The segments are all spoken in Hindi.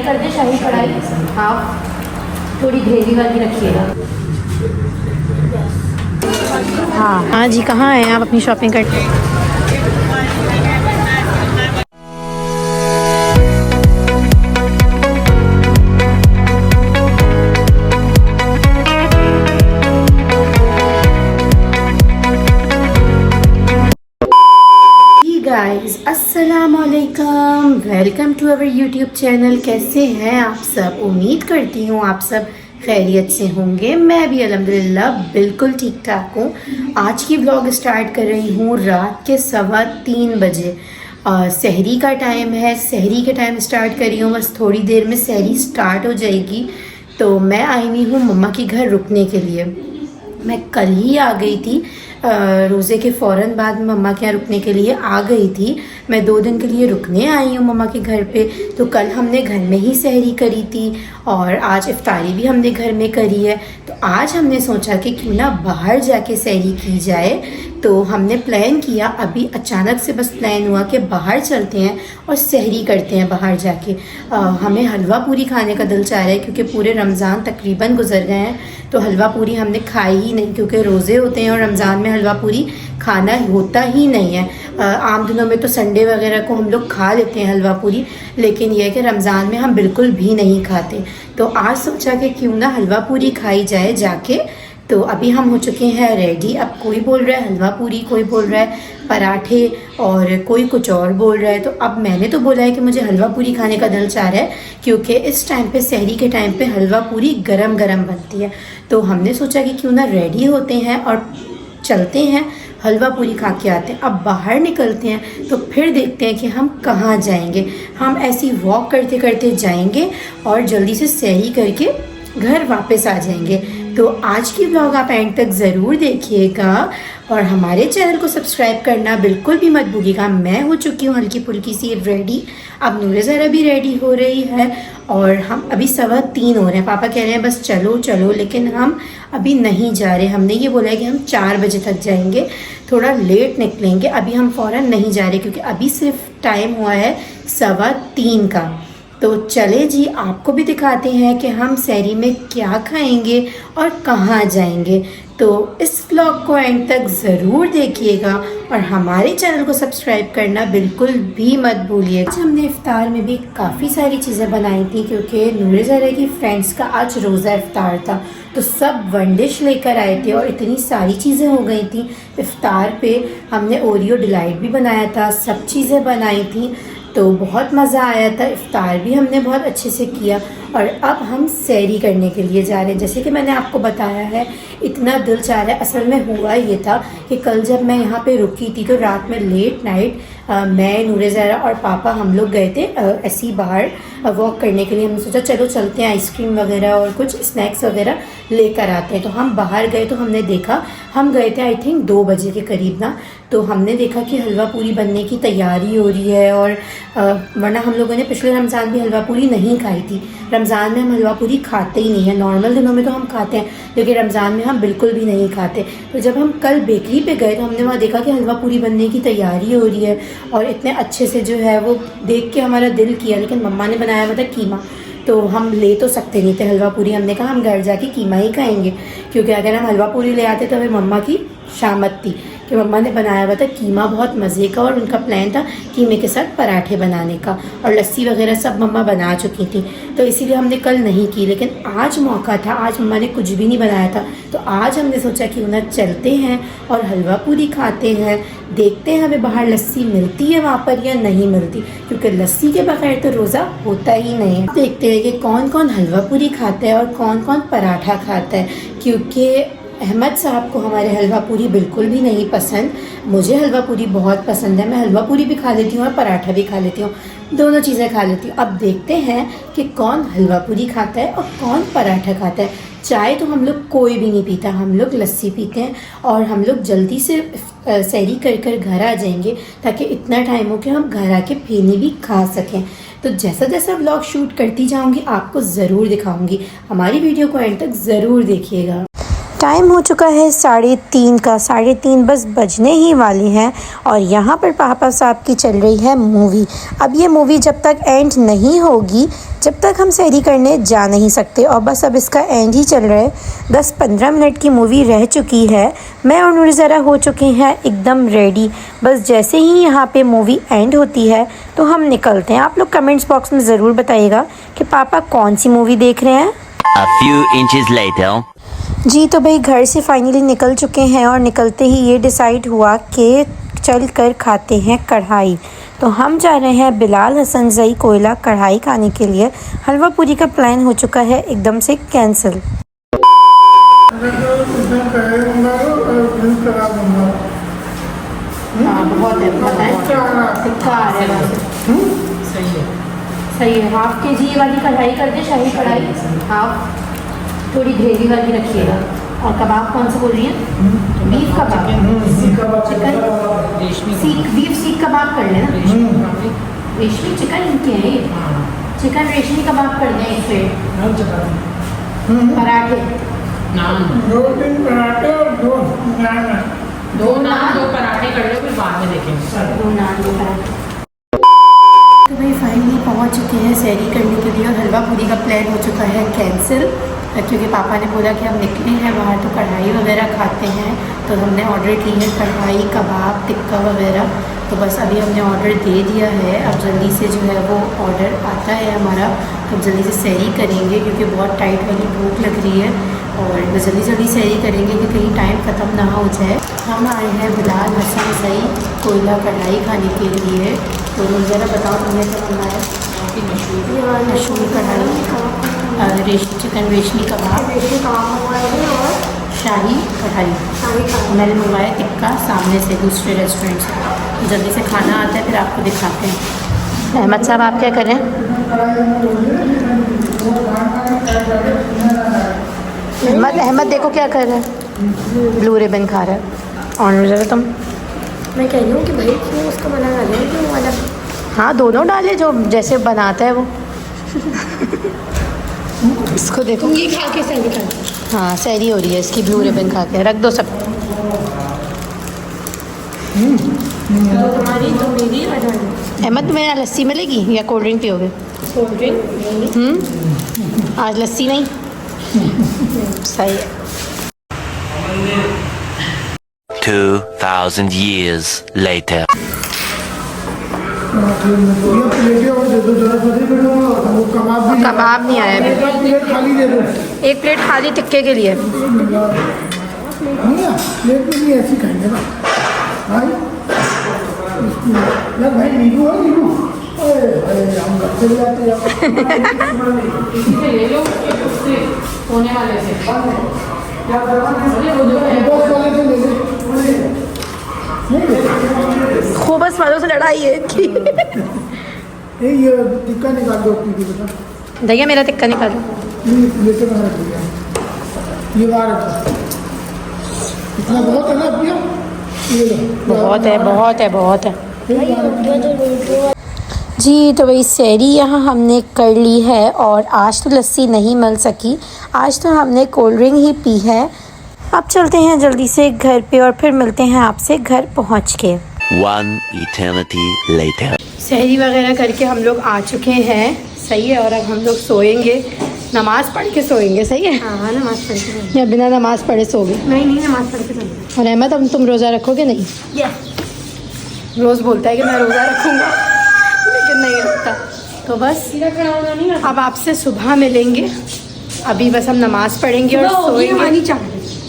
कर दे शाही कढ़ाई हाफ, थोड़ी ग्रेवी वाली रखिएगा। हाँ जी, कहाँ हैं आप अपनी शॉपिंग करने? गाइस अस्सलाम वालेकुम, welcome to our YouTube channel. कैसे हैं आप सब? उम्मीद करती हूँ आप सब खैरियत से होंगे। मैं भी अल्हम्दुलिल्लाह बिल्कुल ठीक ठाक हूँ। आज की व्लॉग स्टार्ट कर रही हूँ रात के 3:15 बजे। सहरी का टाइम है, सहरी के टाइम स्टार्ट कर रही हूँ। बस थोड़ी देर में सहरी स्टार्ट हो जाएगी। तो मैं आई हुई हूँ मम्मा के घर रुकने के लिए। मैं कल ही आ गई थी, रोज़े के फ़ौरन बाद मम्मा के यहाँ रुकने के लिए आ गई थी। मैं 2 दिन के लिए रुकने आई हूँ मम्मा के घर पे। तो कल हमने घर में ही सहरी करी थी और आज इफ्तारी भी हमने घर में करी है। तो आज हमने सोचा कि क्यों ना बाहर जाके सहरी की जाए। तो हमने प्लान किया, अभी अचानक से बस प्लान हुआ कि बाहर चलते हैं और सहरी करते हैं बाहर जाके। हमें हलवा पूरी खाने का दिल चाह रहा है क्योंकि पूरे रमज़ान तकरीबन गुजर गए हैं तो हलवा पूरी हमने खाई ही नहीं, क्योंकि रोज़े होते हैं और रमज़ान में हलवा पूरी खाना होता ही नहीं है। आम दिनों में तो संडे वगैरह को हम लोग खा लेते हैं हलवा पूरी, लेकिन यह है कि रमज़ान में हम बिल्कुल भी नहीं खाते। तो आज सोचा कि क्यों ना हलवा पूरी खाई जाए जाके। तो अभी हम हो चुके हैं रेडी। अब कोई बोल रहा है हलवा पूरी, कोई बोल रहा है पराठे और कोई कुछ और बोल रहा है। तो अब मैंने तो बोला है कि मुझे हलवा पूरी खाने का दिल चाह रहा है क्योंकि इस टाइम पे सहरी के टाइम पे हलवा पूरी गरम गरम बनती है। तो हमने सोचा कि क्यों ना रेडी होते हैं और चलते हैं हलवा पूरी खा के आते हैं। अब बाहर निकलते हैं तो फिर देखते हैं कि हम कहाँ जाएंगे। हम ऐसी वॉक करते करते जाएंगे और जल्दी से सहरी करके घर वापस आ जाएंगे। तो आज की व्लॉग आप एंड तक ज़रूर देखिएगा और हमारे चैनल को सब्सक्राइब करना बिल्कुल भी मत भूलिएगा। मैं हो चुकी हूँ हल्की फुल्की सी रेडी। अब नूरे ज़रा भी रेडी हो रही है और हम अभी 3:15 हो रहे हैं। पापा कह रहे हैं बस चलो चलो, लेकिन हम अभी नहीं जा रहे। हमने ये बोला है कि हम 4 बजे तक जाएंगे, थोड़ा लेट निकलेंगे। अभी हम फ़ौरन नहीं जा रहे क्योंकि अभी सिर्फ टाइम हुआ है 3:15 का। तो चले जी, आपको भी दिखाते हैं कि हम सहरी में क्या खाएंगे और कहाँ जाएंगे। तो इस व्लॉग को एंड तक ज़रूर देखिएगा और हमारे चैनल को सब्सक्राइब करना बिल्कुल भी मत भूलिए। आज हमने इफ्तार में भी काफ़ी सारी चीज़ें बनाई थी क्योंकि नूरे ज़रा की फ्रेंड्स का आज रोज़ा इफ्तार था। तो सब वन डिश लेकर आए थे और इतनी सारी चीज़ें हो गई थी इफ्तार पे। हमने ओरियो डिलाइट भी बनाया था, सब चीज़ें बनाई थी। तो बहुत मज़ा आया था। इफ्तार भी हमने बहुत अच्छे से किया और अब हम सहरी करने के लिए जा रहे हैं। जैसे कि मैंने आपको बताया है, इतना दिल चाह रहा है। असल में हुआ ये था कि कल जब मैं यहाँ पे रुकी थी तो रात में लेट नाइट मैं, नूरे ज़रा और पापा हम लोग गए थे ऐसे ही बाहर वॉक करने के लिए। हमने सोचा चलो चलते हैं, आइसक्रीम वगैरह और कुछ स्नैक्स वगैरह लेकर आते हैं। तो हम बाहर गए तो हमने देखा, हम गए थे आई थिंक 2 बजे के करीब ना। तो हमने देखा कि हलवा पूरी बनने की तैयारी हो रही है और वरना हम लोगों ने पिछले रमज़ान भी हलवा पूरी नहीं खाई थी। रमज़ान में हम हलवा पूरी खाते ही नहीं है। नॉर्मल दिनों में तो हम खाते हैं लेकिन रमज़ान में हम बिल्कुल भी नहीं खाते। तो जब हम कल बेकरी पे गए तो हमने वहाँ देखा कि हलवा पूरी बनने की तैयारी हो रही है और इतने अच्छे से जो है वो देख के हमारा दिल किया। लेकिन मम्मा ने बनाया हुआ था कीमा, तो हम ले तो सकते नहीं थे हलवा पूरी। हमने कहा हम घर जाके कीमा ही खाएंगे क्योंकि अगर हम हलवा पूरी ले आते तो फिर मम्मा की शामत थी कि मम्मा ने बनाया हुआ था कीमा बहुत मज़े का और उनका प्लान था कीमे के साथ पराठे बनाने का और लस्सी वगैरह सब मम्मा बना चुकी थी। तो इसीलिए हमने कल नहीं की। लेकिन आज मौका था, आज मम्मा ने कुछ भी नहीं बनाया था तो आज हमने सोचा कि उन्हें चलते हैं और हलवा पूरी खाते हैं। देखते हैं हमें बाहर लस्सी मिलती है वहाँ पर या नहीं मिलती, क्योंकि लस्सी के बगैर तो रोज़ा होता ही नहीं है। देखते हैं कि कौन कौन हलवा पूरी खाता है और कौन कौन पराठा खाता है, क्योंकि अहमद साहब को हमारे हलवा पूरी बिल्कुल भी नहीं पसंद। मुझे हलवा पूरी बहुत पसंद है, मैं हलवा पूरी भी खा लेती हूँ और पराठा भी खा लेती हूँ, दोनों चीज़ें खा लेती हूँ। अब देखते हैं कि कौन हलवा पूरी खाता है और कौन पराठा खाता है। चाय तो हम लोग कोई भी नहीं पीता, हम लोग लस्सी पीते हैं और हम लोग जल्दी से सहरी कर कर घर आ जाएंगे ताकि इतना टाइम हो कि हम घर आके फेनी भी खा सकें। तो जैसा जैसा व्लॉग शूट करती जाऊँगी आपको ज़रूर दिखाऊँगी। हमारी वीडियो को एंड तक ज़रूर देखिएगा। टाइम हो चुका है 3:30 का, 3:30 बस बजने ही वाले हैं और यहाँ पर पापा साहब की चल रही है मूवी। अब ये मूवी जब तक एंड नहीं होगी जब तक हम सहरी करने जा नहीं सकते और बस अब इसका एंड ही चल रहा है। 10-15 मिनट की मूवी रह चुकी है। मैं और नूरज़रा हो चुके हैं एकदम रेडी। बस जैसे ही यहाँ पे मूवी एंड होती है तो हम निकलते हैं। आप लोग कमेंट्स बॉक्स में ज़रूर बताइएगा कि पापा कौन सी मूवी देख रहे हैं। A few inches later. जी तो भाई घर से फाइनली निकल चुके हैं और निकलते ही ये डिसाइड हुआ कि चल कर खाते हैं कढ़ाई। तो हम जा रहे हैं बिलाल हसन जई कोयला कढ़ाई खाने के लिए। हलवा पूरी का प्लान हो चुका है एकदम से कैंसिल। बहुत है, सही है। हाफ के जी वाली कढ़ाई कर दे, शाही कढ़ाई हाफ, थोड़ी ग्रेवी वाली रखिएगा। और कबाब कौन सा बोल रही हैं? बीफ कबाब, चिकन बीफ सीख कबाब कर लेना। रेशमी चिकन इनके हैं ये, चिकन रेशमी कबाब कर दें। इस पे पराठे, दो-तीन पराठे और दो नान, 2 पराठे कर लो, फिर बाद में देखेंगे। 2 नान 2 पराठे। तो भाई फाइनली पहुंच चुके हैं सहरी करने के लिए और हलवा पूरी का प्लान हो चुका है कैंसिल, क्योंकि पापा ने बोला कि हम निकले हैं बाहर तो कढ़ाई वगैरह खाते हैं। तो हमने ऑर्डर की है कढ़ाई, कबाब, टिक्का वगैरह। तो बस अभी हमने ऑर्डर दे दिया है। अब जल्दी से जो है वो ऑर्डर आता है हमारा, तो जल्दी से सहरी करेंगे क्योंकि बहुत टाइट वाली भूख लग रही है और बस जल्दी सहरी करेंगे कि कहीं टाइम ख़त्म ना हो जाए। हम आए हैं बिलाल हसन जई कोयला कढ़ाई खाने के लिए। तो ज़रा बताओ तुमने क्या बनाया? मशहूर कढ़ाई, रेशमी चिकन रेशमी कबाब और शाही कढ़ाई। मैंने मंगवाया टिक्का सामने से दूसरे रेस्टोरेंट से। जल्दी से खाना आता है फिर आपको दिखाते हैं। अहमद साहब आप क्या करें? अहमद देखो क्या कर रहा है, ब्लू रिबन खा रहा है। और ज़रा तुम? मैं कह रही हूँ कि भाई क्यों उसको मना कर रहे हैं कि वो वाला। हाँ दोनों डाले जो जैसे बनाता है वो। इसको देखो, ये खा के सहरी कर। हाँ सहरी हो रही है इसकी, ब्लू रिबन खा के रख दो सब। तुम्हारी तो मेरी आ जाएगी। अहमद तुम्हें यहाँ लस्सी मिलेगी या कोल्ड ड्रिंक पियोगे? Cold drink. आज लस्सी नहीं? सही है। 2000 years later. कबाब नहीं आया अभी। एक प्लेट खाली टिक्के के लिए। प्लेट में नहीं ऐसी खाएंगे ना भाई। यार भाई नींबू है, नींबू हम घर से ले जाते ले लो होने वाले से। खूबस वालों से लड़ाई है इनकी। ये टिक्का निकाल दो अपनी बेटा। भैया मेरा टिक्का निकालो। लेके बाहर रख दिया, ये बाहर रखो। इतना बहुत है ना भैया, ये लो। बहुत है बहुत है बहुत है। जी तो वही सहरी यहाँ हमने कर ली है और आज तो लस्सी नहीं मिल सकी, आज तो हमने कोल्ड ड्रिंक ही पी है। अब चलते हैं जल्दी से घर पे और फिर मिलते हैं आपसे घर पहुँच के। 1 eternity later. सहरी वगैरह करके हम लोग आ चुके हैं, सही है। और अब हम लोग सोएंगे, नमाज़ पढ़ के सोएंगे, सही है? हाँ नमाज़ पढ़ के। या बिना नमाज़ पढ़े सोओगे? नहीं नमाज़ पढ़ के सोएंगे। और अहमद अब तुम रोज़ा रखोगे? नहीं, रोज़ बोलता है कि मैं रोज़ा रखूँगा लेकिन नहीं रखता। तो बस अब आपसे सुबह मिलेंगे। अभी बस हम नमाज़ पढ़ेंगे और सोएंगे।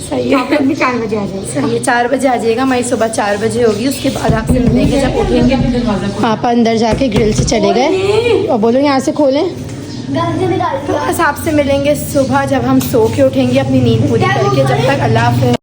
सही है, 4 बजे आ जाएगा। सही है, 4 बजे आ जाएगा। मैं सुबह 4 बजे होगी, उसके बाद आपसे मिलेंगे जब उठेंगे। पापा अंदर जाके ग्रिल से चले गए और बोलो यहाँ से खोलें। तो बस आपसे मिलेंगे सुबह जब हम सो के उठेंगे अपनी नींद पूरी करके। जब तक अल्लाह हाफ़िज़।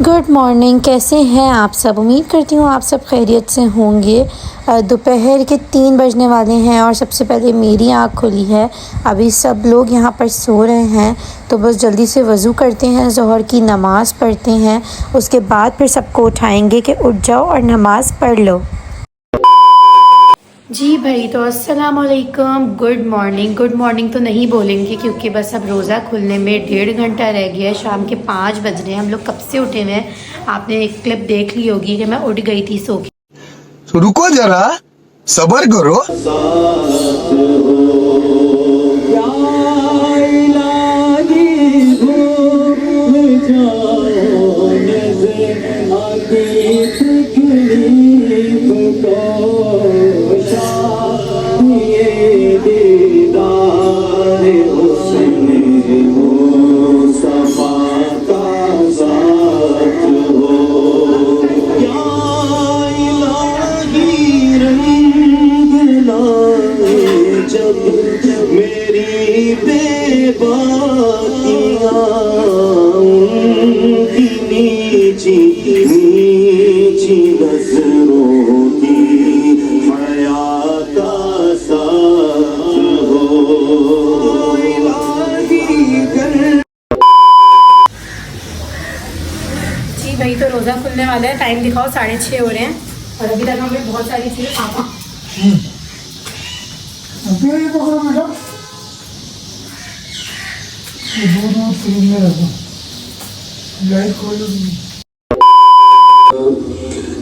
गुड मॉर्निंग, कैसे हैं आप सब? उम्मीद करती हूँ आप सब खैरियत से होंगे। दोपहर के 3 बजने वाले हैं और सबसे पहले मेरी आँख खुली है। अभी सब लोग यहाँ पर सो रहे हैं तो बस जल्दी से वज़ू करते हैं, ज़ोहर की नमाज़ पढ़ते हैं, उसके बाद फिर सबको उठाएंगे कि उठ जाओ और नमाज़ पढ़ लो। जी भाई, तो अस्सलाम वालेकुम, गुड मॉर्निंग तो नहीं बोलेंगे क्योंकि बस अब रोज़ा खुलने में 1.5 घंटा रह गया है। शाम के 5 बज रहे हैं, हम लोग कब से उठे हुए हैं। आपने एक क्लिप देख ली होगी कि मैं उठ गई थी सो के। तो रुको जरा, सबर करो। जी भाई, तो रोज़ा खुलने वाला है। टाइम दिखाओ, 6:30 हो रहे हैं और अभी तक हमने बहुत सारी चीज़ें पापा ये पकड़ो बेटा, ये दो फ्रिज में रखो, लाइट खोलो।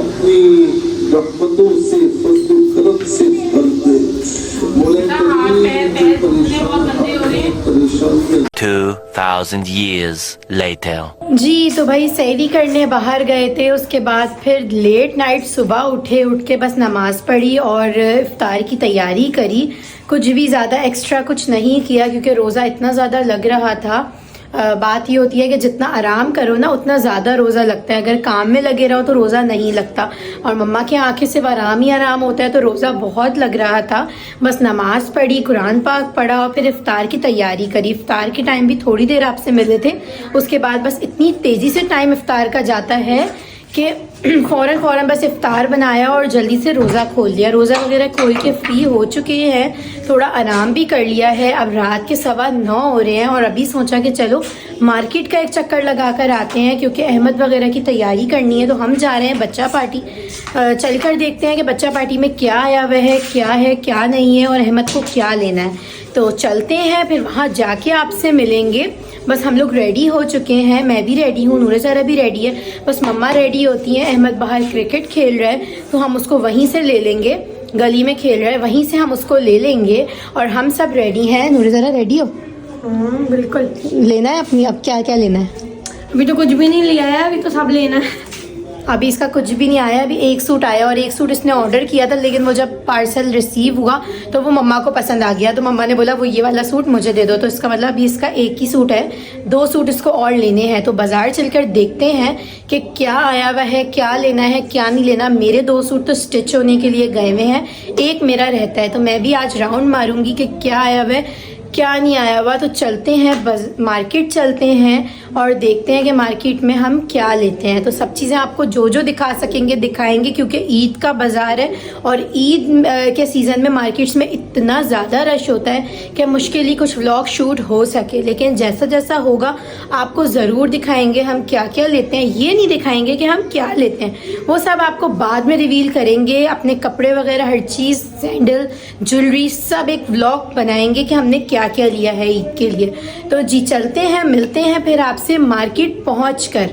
अपनी रहमतों से फजल करम से भर दे। 2,000 years later. जी, तो भाई सहरी करने बाहर गए थे, उसके बाद फिर लेट नाइट सुबह उठ के बस नमाज पढ़ी और इफ्तार की तैयारी करी। कुछ भी ज़्यादा एक्स्ट्रा कुछ नहीं किया क्योंकि रोज़ा इतना ज़्यादा लग रहा था। बात ये होती है कि जितना आराम करो ना उतना ज़्यादा रोज़ा लगता है। अगर काम में लगे रहो तो रोज़ा नहीं लगता, और मम्मा की आंखें सिर्फ आराम ही आराम होता है, तो रोज़ा बहुत लग रहा था। बस नमाज पढ़ी, कुरान पाक पढ़ा और फिर इफ्तार की तैयारी करी। इफ्तार के टाइम भी थोड़ी देर आपसे मिले थे, उसके बाद बस इतनी तेज़ी से टाइम इफ्तार का जाता है कि फ़ौरन बस इफ्तार बनाया और जल्दी से रोज़ा खोल लिया। रोज़ा वगैरह खोल के फ्री हो चुके हैं, थोड़ा आराम भी कर लिया है। अब रात के 9:15 हो रहे हैं और अभी सोचा कि चलो मार्केट का एक चक्कर लगा कर आते हैं क्योंकि अहमद वगैरह की तैयारी करनी है। तो हम जा रहे हैं बच्चा पार्टी, चल कर देखते हैं कि बच्चा पार्टी में क्या आया हुआ है क्या नहीं है और अहमद को क्या लेना है। तो चलते हैं, फिर वहाँ जाके आपसे मिलेंगे। बस हम लोग रेडी हो चुके हैं, मैं भी रेडी हूँ, नूरे ज़रा भी रेडी है, बस मम्मा रेडी होती हैं। अहमद बाहर क्रिकेट खेल रहा है तो हम उसको वहीं से ले लेंगे, गली में खेल रहा है, वहीं से हम उसको ले लेंगे और हम सब रेडी हैं। नूरे ज़रा रेडी हो? बिल्कुल। लेना है अपनी, अब क्या क्या लेना है? अभी तो कुछ भी नहीं लिया है, अभी तो सब लेना है। अभी इसका कुछ भी नहीं आया। अभी एक सूट आया और एक सूट इसने ऑर्डर किया था, लेकिन वो जब पार्सल रिसीव हुआ तो वो मम्मा को पसंद आ गया, तो मम्मा ने बोला वो ये वाला सूट मुझे दे दो। तो इसका मतलब अभी इसका एक ही सूट है, 2 सूट इसको और लेने हैं। तो बाज़ार चलकर देखते हैं कि क्या आया हुआ है, क्या लेना है क्या नहीं लेना। मेरे 2 सूट तो स्टिच होने के लिए गए हुए हैं, एक मेरा रहता है। तो मैं भी आज राउंड मारूंगी कि क्या आया हुआ है क्या नहीं आया हुआ। तो चलते हैं मार्केट चलते हैं और देखते हैं कि मार्केट में हम क्या लेते हैं। तो सब चीज़ें आपको जो जो दिखा सकेंगे दिखाएंगे क्योंकि ईद का बाज़ार है और ईद के सीज़न में मार्केट्स में इतना ज़्यादा रश होता है कि मुश्किल ही कुछ व्लॉग शूट हो सके। लेकिन जैसा जैसा होगा आपको ज़रूर दिखाएंगे हम क्या क्या लेते हैं। ये नहीं दिखाएंगे कि हम क्या लेते हैं, वो सब आपको बाद में रिवील करेंगे। अपने कपड़े वगैरह हर चीज़, सैंडल, ज्वेलरी, सब एक व्लॉग बनाएंगे कि हमने क्या क्या लिया है ईद के लिए। तो जी चलते हैं, मिलते हैं फिर आपसे मार्केट पहुंचकर।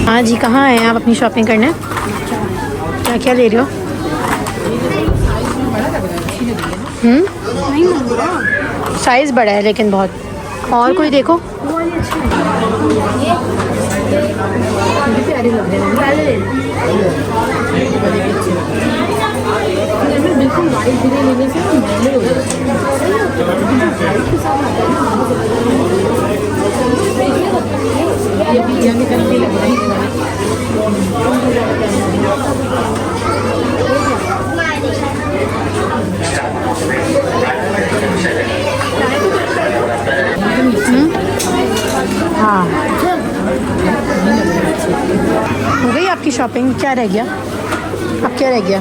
हाँ जी, कहाँ आए हैं आप अपनी शॉपिंग करने? क्या क्या ले रहे हो? साइज बड़ा है लेकिन बहुत। और कोई देखो, प्यारे लग रहे हैं। बिल्कुल वाइट ग्रे लेने से महंगे हो जाते हैं। यम्मी यम्मी लग रहा है। हाँ, हो गई आपकी शॉपिंग? क्या रह गया? अब क्या रह गया?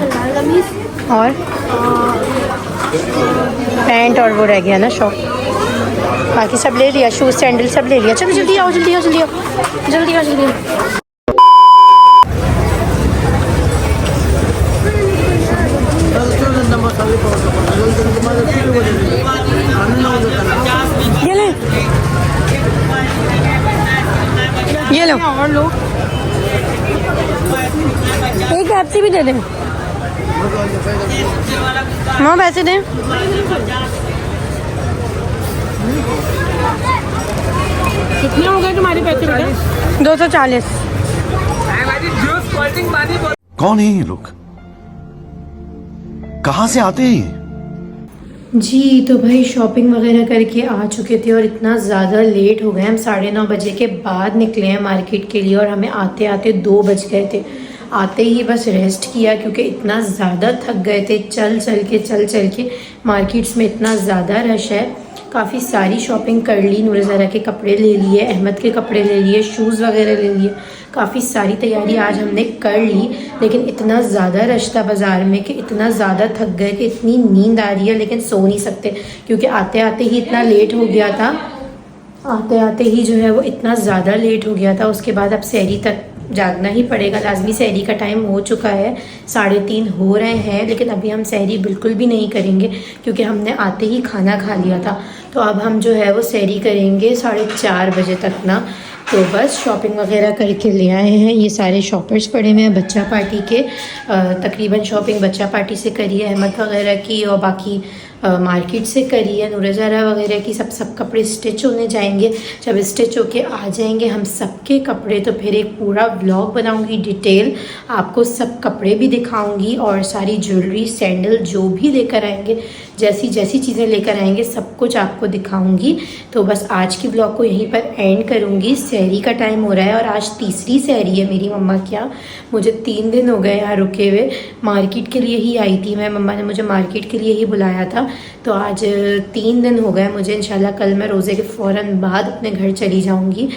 और पैंट और वो रह गया ना शॉप। बाकी सब ले लिया, शूज़ सैंडल सब ले लिया। चलो जल्दी आओ, जल्दी आओ, जल्दी आओ, जल्दी आओ, जल्दी आओ। ये लो और लो, एक पेप्सी भी दे दें। हाँ पैसे दें। कितने हो गए तुम्हारे पैसे बेटा? 240। कौन है ये लोग? कहाँ से आते हैं ये? जी तो भाई शॉपिंग वगैरह करके आ चुके थे और इतना ज़्यादा लेट हो गए। हम 9:30 बजे के बाद निकले हैं मार्केट के लिए और हमें आते आते 2 बज गए थे। आते ही बस रेस्ट किया क्योंकि इतना ज़्यादा थक गए थे चल चल के। मार्केट्स में इतना ज़्यादा रश है। काफ़ी सारी शॉपिंग कर ली, नूर ज़रा के कपड़े ले लिए, अहमद के कपड़े ले लिए, शूज़ वगैरह ले लिए। काफ़ी सारी तैयारी आज हमने कर ली, लेकिन इतना ज़्यादा रश था बाज़ार में कि इतना ज़्यादा थक गए कि इतनी नींद आ रही है लेकिन सो नहीं सकते क्योंकि आते आते ही इतना लेट हो गया था। आते आते ही जो है वो इतना ज़्यादा लेट हो गया था। उसके बाद अब सहरी तक जागना ही पड़ेगा लाजमी। सहरी का टाइम हो चुका है, 3:30 हो रहे हैं, लेकिन अभी हम सहरी बिल्कुल भी नहीं करेंगे क्योंकि हमने आते ही खाना खा लिया था। तो अब हम जो है वो सहरी करेंगे 4:30 बजे तक ना। तो बस शॉपिंग वगैरह करके ले आए हैं। ये सारे शॉपर्स पड़े हुए हैं बच्चा पार्टी के। तकरीबन शॉपिंग बच्चा पार्टी से करी है, अहमद वगैरह की, और बाकी मार्केट से करी है, नूर ज़रा वगैरह की। सब कपड़े स्टिच होने जाएंगे। जब स्टिच होके आ जाएंगे हम सबके कपड़े तो फिर एक पूरा व्लॉग बनाऊंगी डिटेल, आपको सब कपड़े भी दिखाऊंगी और सारी ज्वेलरी सैंडल जो भी लेकर आएंगे, जैसी जैसी चीज़ें लेकर आएंगे सब कुछ आपको दिखाऊंगी। तो बस आज की व्लॉग को यहीं पर एंड करूंगी। सहरी का टाइम हो रहा है और आज तीसरी सहरी है मेरी। मम्मा क्या, मुझे 3 दिन हो गए यहाँ रुके हुए। मार्केट के लिए ही आई थी मैं, मम्मा ने मुझे मार्केट के लिए ही बुलाया था। तो आज 3 दिन हो गए मुझे। इंशाल्लाह कल मैं रोज़े के फ़ौरन बाद अपने घर चली जाऊंगी।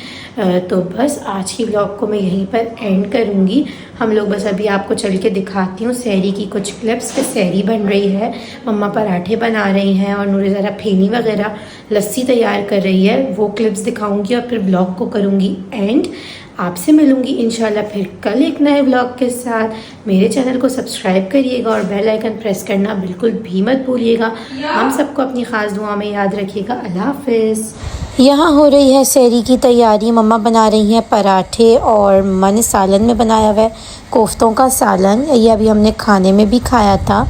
तो बस आज की व्लॉग को मैं यहीं पर एंड करूंगी। हम लोग बस अभी आपको चल के दिखाती हूँ सहरी की कुछ क्लिप्स पे। सहरी बन रही है, मम्मा पराठे बना रही हैं और नूर ज़रा फेनी वगैरह लस्सी तैयार कर रही है। वो क्लिप्स दिखाऊंगी और फिर ब्लॉग को करूँगी एंड। आपसे मिलूंगी इंशाल्लाह फिर कल एक नए व्लॉग के साथ। मेरे चैनल को सब्सक्राइब करिएगा और बेल आइकन प्रेस करना बिल्कुल भी मत भूलिएगा। हम सबको अपनी ख़ास दुआ में याद रखिएगा। अल्लाह हाफ़िज़। यहाँ हो रही है सहरी की तैयारी। मम्मा बना रही हैं पराठे और मैंने सालन में बनाया हुआ है कोफ्तों का सालन। ये अभी हमने खाने में भी खाया था,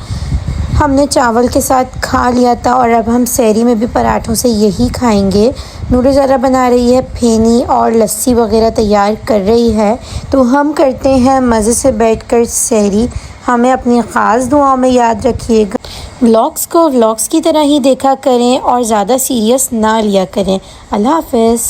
हमने चावल के साथ खा लिया था और अब हम सहरी में भी पराठों से यही खाएंगे। नूर ज़रा बना रही है फेनी और लस्सी वगैरह तैयार कर रही है। तो हम करते हैं मज़े से बैठकर सहरी। हमें अपनी ख़ास दुआओं में याद रखिएगा। व्लॉग्स को व्लॉग्स की तरह ही देखा करें और ज़्यादा सीरियस ना लिया करें। अल्लाह हाफ़िज़।